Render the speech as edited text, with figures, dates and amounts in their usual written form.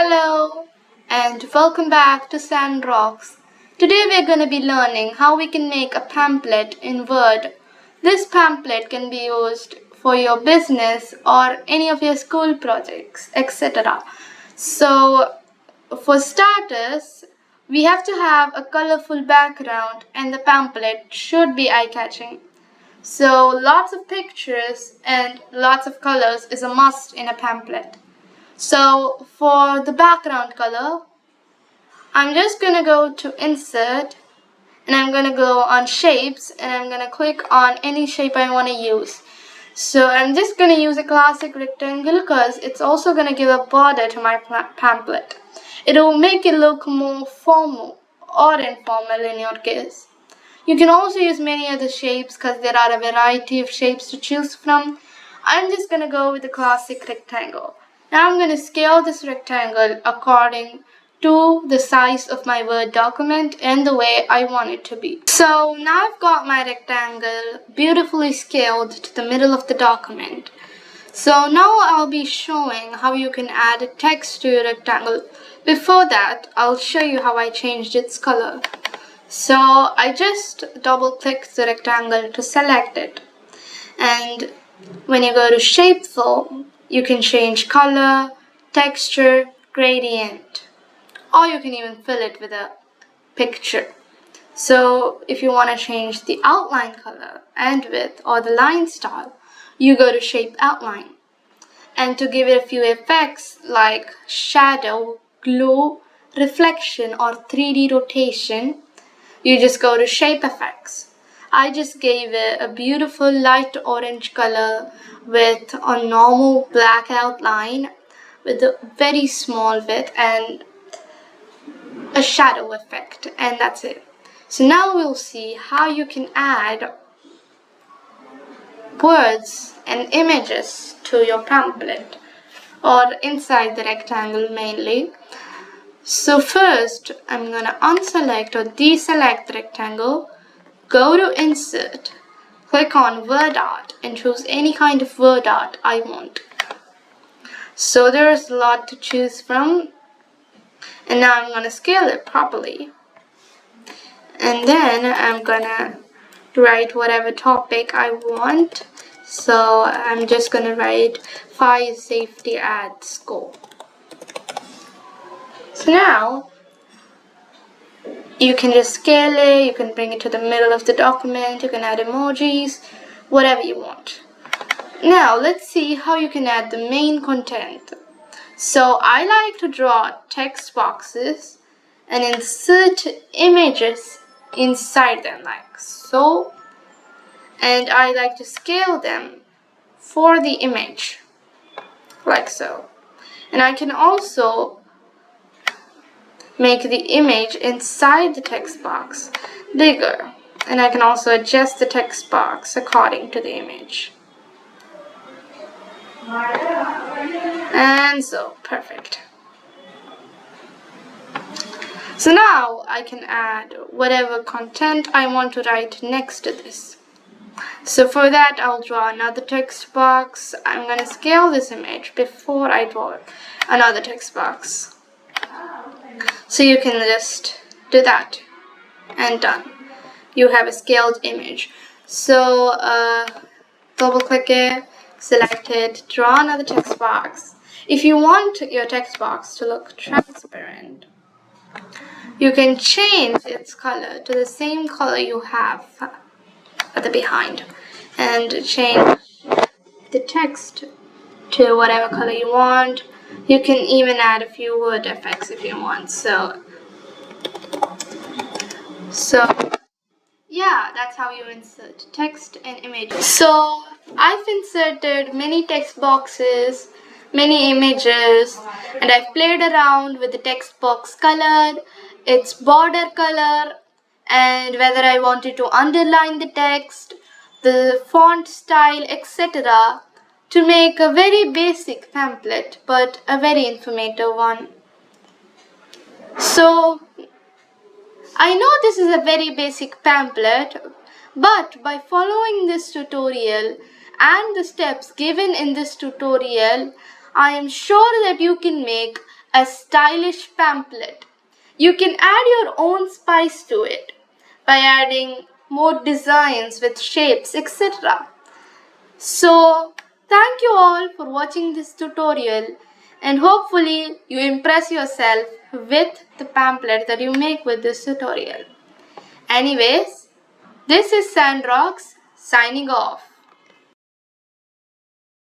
Hello and welcome back to Sandrocks. Today we're going to be learning how we can make a pamphlet in Word. This pamphlet can be used for your business or any of your school projects, etc. So for starters, we have to have a colorful background and the pamphlet should be eye-catching. So lots of pictures and lots of colors is a must in a pamphlet. So for the background color, I'm just going to go to Insert and I'm going to go on Shapes and I'm going to click on any shape I want to use. So I'm just going to use a classic rectangle because it's also going to give a border to my pamphlet. It will make it look more formal or informal in your case. You can also use many other shapes because there are a variety of shapes to choose from. I'm just going to go with the classic rectangle. Now I'm going to scale this rectangle according to the size of my Word document and the way I want it to be. So now I've got my rectangle beautifully scaled to the middle of the document. So now I'll be showing how you can add text to your rectangle. Before that, I'll show you how I changed its color. So I just double click the rectangle to select it. And when you go to Shapeful, you can change color, texture, gradient, or you can even fill it with a picture. So if you want to change the outline color and width or the line style, you go to Shape Outline. And to give it a few effects like shadow, glow, reflection, or 3D rotation, you just go to Shape Effects. I just gave it a beautiful light orange color with a normal black outline with a very small width and a shadow effect, and that's it. So now we'll see how you can add words and images to your pamphlet or inside the rectangle mainly. So first I'm going to unselect or deselect the rectangle, go to Insert, click on Word Art and choose any kind of word art I want. So there's a lot to choose from, and now I'm going to scale it properly. And then I'm going to write whatever topic I want. So I'm just going to write Fire Safety at School. So now you can just scale it, you can bring it to the middle of the document, you can add emojis, whatever you want. Now let's see how you can add the main content. So I like to draw text boxes and insert images inside them like so. And I like to scale them for the image like so. And I can also make the image inside the text box bigger, and I can also adjust the text box according to the image. And so, perfect. So now I can add whatever content I want to write next to this. So for that, I'll draw another text box. I'm going to scale this image before I draw another text box. So you can just do that and done. You have a scaled image. So double click it, select it, draw another text box. If you want your text box to look transparent, you can change its color to the same color you have at the behind and change the text to whatever color you want. You can even add a few word effects if you want. So yeah, that's how you insert text and images. So I've inserted many text boxes, many images, and I've played around with the text box color, its border color, and whether I wanted to underline the text, the font style, etc. to make a very basic pamphlet but a very informative one. So I know this is a very basic pamphlet, but by following this tutorial and the steps given in this tutorial, I am sure that you can make a stylish pamphlet. You can add your own spice to it by adding more designs with shapes, etc. So, thank you all for watching this tutorial, and hopefully you impress yourself with the pamphlet that you make with this tutorial. Anyways, this is Sandrox signing off.